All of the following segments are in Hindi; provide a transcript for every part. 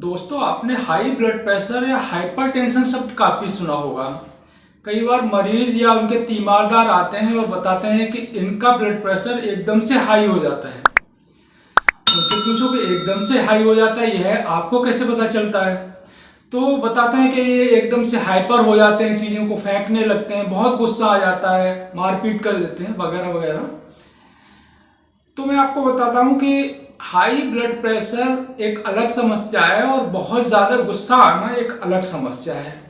दोस्तों, आपने हाई ब्लड प्रेशर या हाइपरटेंशन शब्द काफ़ी सुना होगा। कई बार मरीज या उनके तीमारदार आते हैं और बताते हैं कि इनका ब्लड प्रेशर एकदम से हाई हो जाता है। उनसे पूछो कि एकदम से हाई हो जाता है, यह आपको कैसे पता चलता है? तो बताते हैं कि ये एकदम से हाइपर हो जाते हैं, चीज़ों को फेंकने लगते हैं, बहुत गुस्सा आ जाता है, मारपीट कर देते हैं वगैरह वगैरह। तो मैं आपको बताता हूँ कि हाई ब्लड प्रेशर एक अलग समस्या है और बहुत ज़्यादा गुस्सा आना एक अलग समस्या है।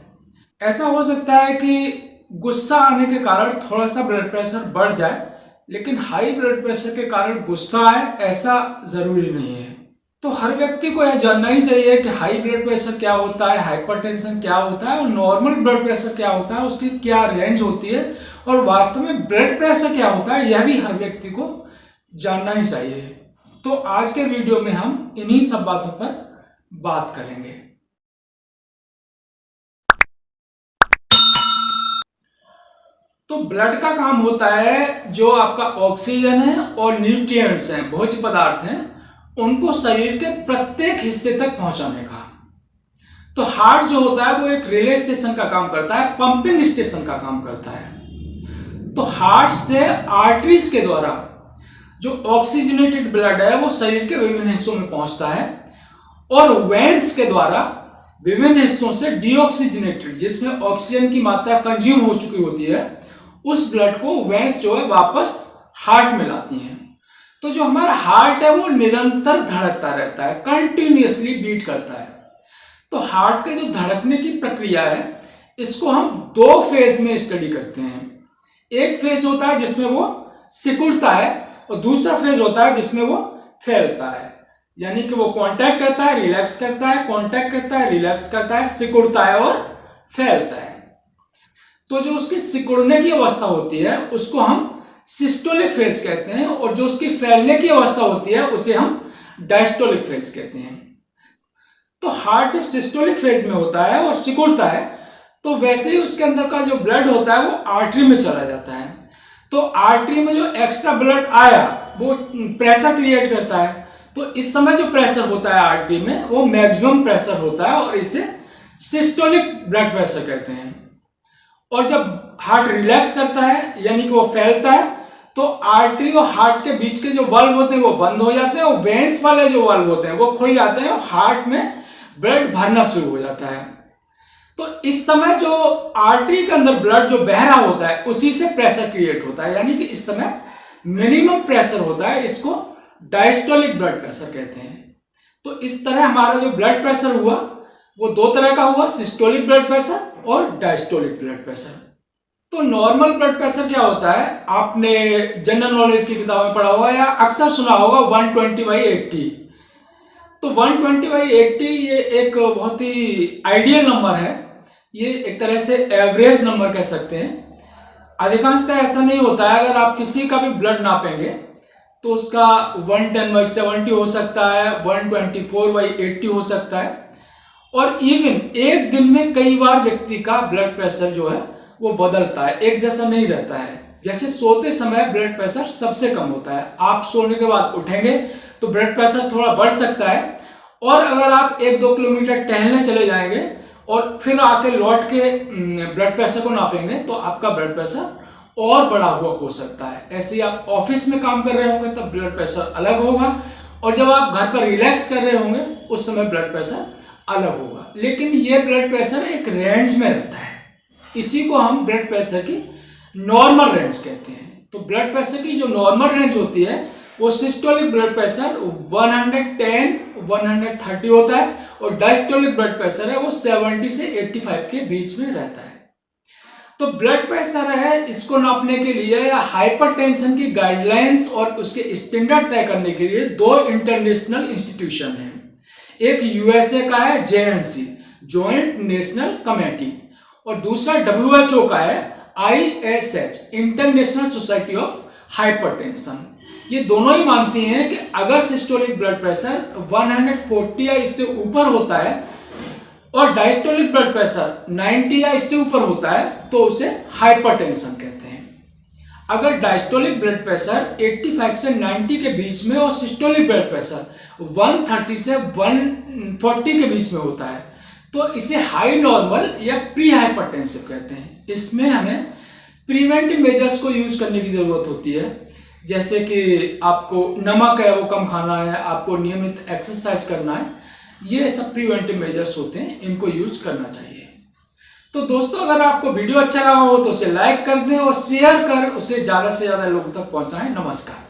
ऐसा हो सकता है कि गुस्सा आने के कारण थोड़ा सा ब्लड प्रेशर बढ़ जाए, लेकिन हाई ब्लड प्रेशर के कारण गुस्सा आए ऐसा ज़रूरी नहीं है। तो हर व्यक्ति को यह जानना ही चाहिए कि हाई ब्लड प्रेशर क्या होता है, हाइपरटेंशन क्या होता है और नॉर्मल ब्लड प्रेशर क्या होता है, उसकी क्या रेंज होती है और वास्तव में ब्लड प्रेशर क्या होता है, यह भी हर व्यक्ति को जानना ही चाहिए। तो आज के वीडियो में हम इन्हीं सब बातों पर बात करेंगे। तो ब्लड का काम होता है जो आपका ऑक्सीजन है और न्यूट्रिएंट्स हैं, भोज्य पदार्थ हैं, उनको शरीर के प्रत्येक हिस्से तक पहुंचाने का। तो हार्ट जो होता है वो एक रिले स्टेशन का काम करता है, पंपिंग स्टेशन का काम करता है। तो हार्ट से आर्टरीज के द्वारा जो ऑक्सीजनेटेड ब्लड है वो शरीर के विभिन्न हिस्सों में पहुंचता है और वेन्स के द्वारा विभिन्न हिस्सों से डीऑक्सीजनेटेड, जिसमें ऑक्सीजन की मात्रा कंज्यूम हो चुकी होती है, उस ब्लड को वेन्स जो है वापस हार्ट में लाती हैं। तो जो हमारा हार्ट है वो निरंतर धड़कता रहता है, कंटिन्यूअसली बीट करता है। तो हार्ट के जो धड़कने की प्रक्रिया है इसको हम दो फेज में स्टडी करते हैं। एक फेज होता है जिसमें वो सिकुड़ता है और दूसरा फेज होता है जिसमें वो फैलता है, यानी कि वो कांटेक्ट करता है, रिलैक्स करता है, कांटेक्ट करता है, रिलैक्स करता है, सिकुड़ता है और फैलता है। तो जो उसकी सिकुड़ने की अवस्था होती है उसको हम सिस्टोलिक फेज कहते हैं और जो उसकी फैलने की अवस्था होती है उसे हम डायस्टोलिक फेज कहते हैं। तो हार्ट जब सिस्टोलिक फेज में होता है और सिकुड़ता है तो वैसे ही उसके अंदर का जो ब्लड होता है वो आर्टरी में चला जाता है। तो आर्टरी में जो एक्स्ट्रा ब्लड आया वो प्रेशर क्रिएट करता है। तो इस समय जो प्रेशर होता है आर्टरी में वो मैक्सिमम प्रेशर होता है और इसे सिस्टोलिक ब्लड प्रेशर कहते हैं। और जब हार्ट रिलैक्स करता है यानी कि वो फैलता है तो आर्टरी और हार्ट के बीच के जो वाल्व होते हैं वो बंद हो जाते हैं और वेन्स वाले जो वाल्व होते हैं वो खुल जाते हैं और हार्ट में ब्लड भरना शुरू हो जाता है। तो इस समय जो आर्टरी के अंदर ब्लड जो बह रहा होता है उसी से प्रेशर क्रिएट होता है, यानी कि इस समय मिनिमम प्रेशर होता है, इसको डायस्टोलिक ब्लड प्रेशर कहते हैं। तो इस तरह हमारा जो ब्लड प्रेशर हुआ वो दो तरह का हुआ, सिस्टोलिक ब्लड प्रेशर और डायस्टोलिक ब्लड प्रेशर। तो नॉर्मल ब्लड प्रेशर क्या होता है, आपने जनरल नॉलेज की किताब में पढ़ा होगा या अक्सर सुना होगा 120/80। तो 120/80 ये एक बहुत ही आइडियल नंबर है, ये एक तरह से एवरेज नंबर कह सकते हैं। अधिकांशतः ऐसा नहीं होता है, अगर आप किसी का भी ब्लड नापेंगे तो उसका 110/70 हो सकता है, 124/80 हो सकता है और इवन एक दिन में कई बार व्यक्ति का ब्लड प्रेशर जो है वो बदलता है, एक जैसा नहीं रहता है। जैसे सोते समय ब्लड प्रेशर सबसे कम होता है, आप सोने के बाद उठेंगे तो ब्लड प्रेशर थोड़ा बढ़ सकता है और अगर आप 1-2 किलोमीटर टहलने चले जाएंगे और फिर आके लौट के ब्लड प्रेशर को नापेंगे तो आपका ब्लड प्रेशर और बढ़ा हुआ हो सकता है। ऐसे ही आप ऑफिस में काम कर रहे होंगे तब ब्लड प्रेशर अलग होगा और जब आप घर पर रिलैक्स कर रहे होंगे उस समय ब्लड प्रेशर अलग होगा, लेकिन ये ब्लड प्रेशर एक रेंज में रहता है। इसी को हम ब्लड प्रेशर की नॉर्मल रेंज कहते हैं। तो ब्लड प्रेशर की जो नॉर्मल रेंज होती है वो सिस्टोलिक ब्लड प्रेशर 110-130 होता है और डायस्टोलिक ब्लड प्रेशर है वो 70 से 85 के बीच में रहता है। तो ब्लड प्रेशर है, इसको नापने के लिए या हाइपरटेंशन की गाइडलाइंस और उसके स्टैंडर्ड तय करने के लिए दो इंटरनेशनल इंस्टीट्यूशन हैं। एक यूएसए का है JNC, जॉइंट नेशनल कमेटी, और दूसरा WHO का है ISH, international society of hypertension. ये दोनों ही मानती हैं कि अगर सिस्टोलिक ब्लड प्रेशर 140 या इससे ऊपर होता है और डायस्टोलिक ब्लड प्रेशर 90 या इससे ऊपर होता है तो उसे हाइपरटेंशन कहते हैं। अगर डायस्टोलिक ब्लड प्रेशर 85 से 90 के बीच में और सिस्टोलिक ब्लड प्रेशर 130 से 140 के बीच में होता है तो इसे हाई नॉर्मल या प्री हाइपरटेंसिव कहते हैं। इसमें हमें प्रिवेंटिव मेजर्स को यूज करने की जरूरत होती है, जैसे कि आपको नमक है वो कम खाना है, आपको नियमित एक्सरसाइज करना है। ये सब प्रिवेंटिव मेजर्स होते हैं, इनको यूज करना चाहिए। तो दोस्तों, अगर आपको वीडियो अच्छा लगा हो तो उसे लाइक कर दें और शेयर कर उसे ज़्यादा से ज़्यादा लोगों तक पहुंचाएं। नमस्कार।